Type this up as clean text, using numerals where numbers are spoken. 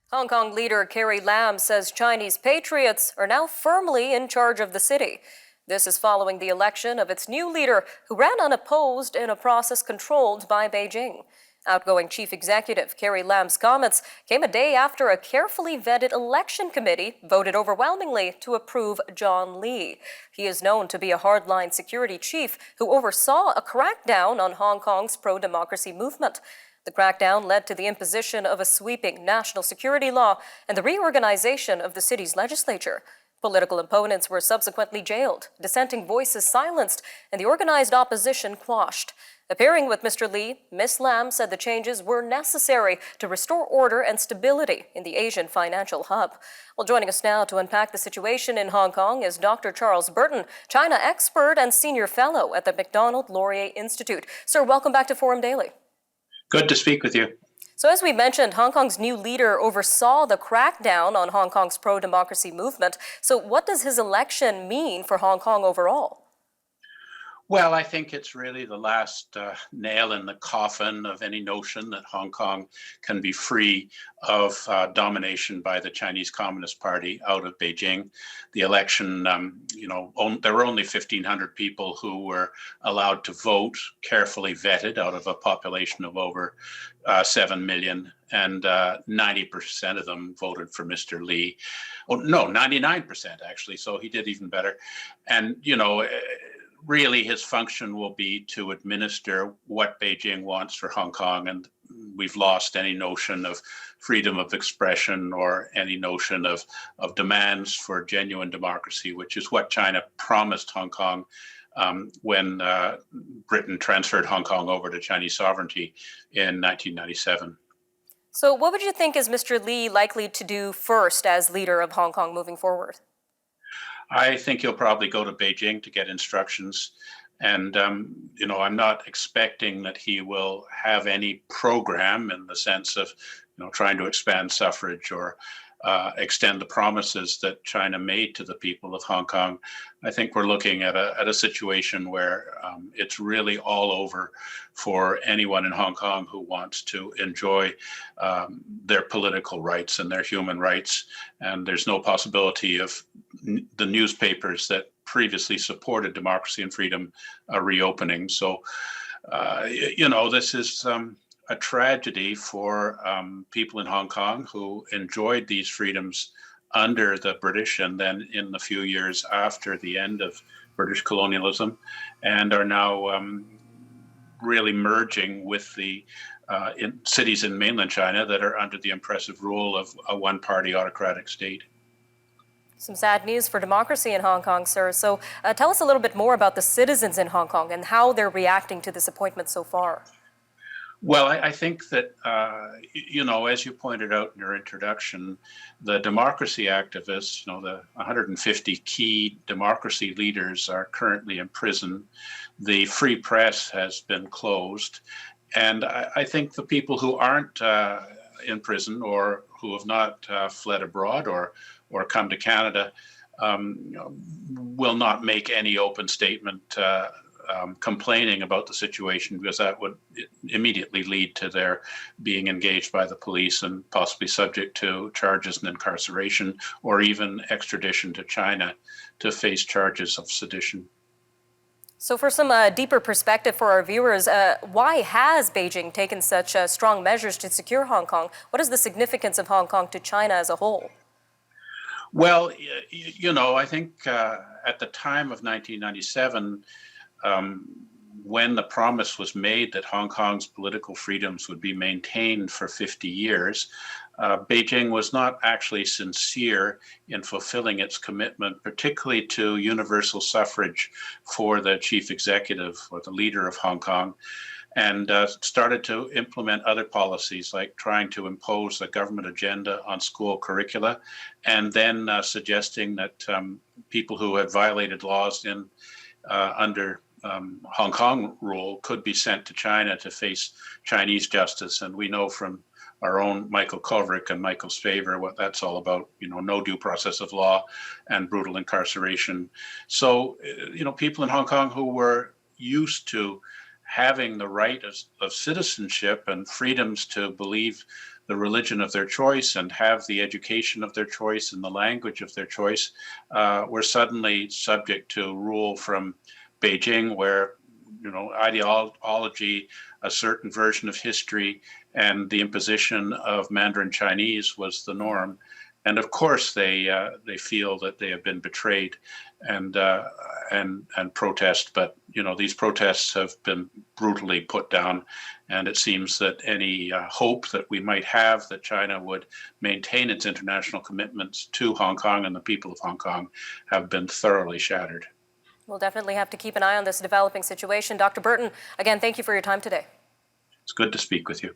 Hong Kong leader Carrie Lam says Chinese patriots are now firmly in charge of the city. This is following the election of its new leader, who ran unopposed in a process controlled by Beijing. Outgoing chief executive Carrie Lam's comments came a day after a carefully vetted election committee voted overwhelmingly to approve John Lee. He is known to be a hardline security chief who oversaw a crackdown on Hong Kong's pro-democracy movement. The crackdown led to the imposition of a sweeping national security law and the reorganization of the city's legislature. Political opponents were subsequently jailed, dissenting voices silenced, and the organized opposition quashed. Appearing with Mr. Lee, Ms. Lam said the changes were necessary to restore order and stability in the Asian financial hub. Well, joining us now to unpack the situation in Hong Kong is Dr. Charles Burton, China expert and senior fellow at the Macdonald-Laurier Institute. Sir, welcome back to Forum Daily. Good to speak with you. So as we mentioned, Hong Kong's new leader oversaw the crackdown on Hong Kong's pro-democracy movement. So what does his election mean for Hong Kong overall? Well, I think it's really the last nail in the coffin of any notion that Hong Kong can be free of domination by the Chinese Communist Party out of Beijing. The election, there were only 1,500 people who were allowed to vote, carefully vetted out of a population of over 7 million. And 90% of them voted for Mr. Lee. Oh, no, 99% actually. So he did even better. And, really his function will be to administer what Beijing wants for Hong Kong. And we've lost any notion of freedom of expression or any notion of demands for genuine democracy, which is what China promised Hong Kong when Britain transferred Hong Kong over to Chinese sovereignty in 1997. So what would you think is Mr. Lee likely to do first as leader of Hong Kong moving forward? I think he'll probably go to Beijing to get instructions. And, I'm not expecting that he will have any program in the sense of, trying to expand suffrage or extend the promises that China made to the people of Hong Kong. I think we're looking at a situation where it's really all over for anyone in Hong Kong who wants to enjoy their political rights and their human rights. And there's no possibility of the newspapers that previously supported democracy and freedom reopening. So, this is a tragedy for people in Hong Kong who enjoyed these freedoms under the British and then in the few years after the end of British colonialism, and are now really merging with the cities in mainland China that are under the oppressive rule of a one-party autocratic state. Some sad news for democracy in Hong Kong, sir. So tell us a little bit more about the citizens in Hong Kong and how they're reacting to this appointment so far. Well, I think that, as you pointed out in your introduction, the democracy activists, the 150 key democracy leaders are currently in prison. The free press has been closed. And I think the people who aren't in prison or who have not fled abroad or come to Canada will not make any open statement complaining about the situation, because that would immediately lead to their being engaged by the police and possibly subject to charges and incarceration or even extradition to China to face charges of sedition. So for some deeper perspective for our viewers, why has Beijing taken such strong measures to secure Hong Kong? What is the significance of Hong Kong to China as a whole? Well, I think at the time of 1997, when the promise was made that Hong Kong's political freedoms would be maintained for 50 years, Beijing was not actually sincere in fulfilling its commitment, particularly to universal suffrage for the chief executive or the leader of Hong Kong, and started to implement other policies like trying to impose a government agenda on school curricula, and then suggesting that people who had violated laws under Hong Kong rule could be sent to China to face Chinese justice. And we know from our own Michael Kovrig and Michael Spavor what that's all about, no due process of law and brutal incarceration. So, people in Hong Kong who were used to having the right of citizenship and freedoms to believe the religion of their choice and have the education of their choice and the language of their choice, were suddenly subject to rule from Beijing, where ideology, a certain version of history, and the imposition of Mandarin Chinese was the norm. And of course, they feel that they have been betrayed, and protest. But these protests have been brutally put down, and it seems that any hope that we might have that China would maintain its international commitments to Hong Kong and the people of Hong Kong have been thoroughly shattered. We'll definitely have to keep an eye on this developing situation. Dr. Burton, again, thank you for your time today. It's good to speak with you.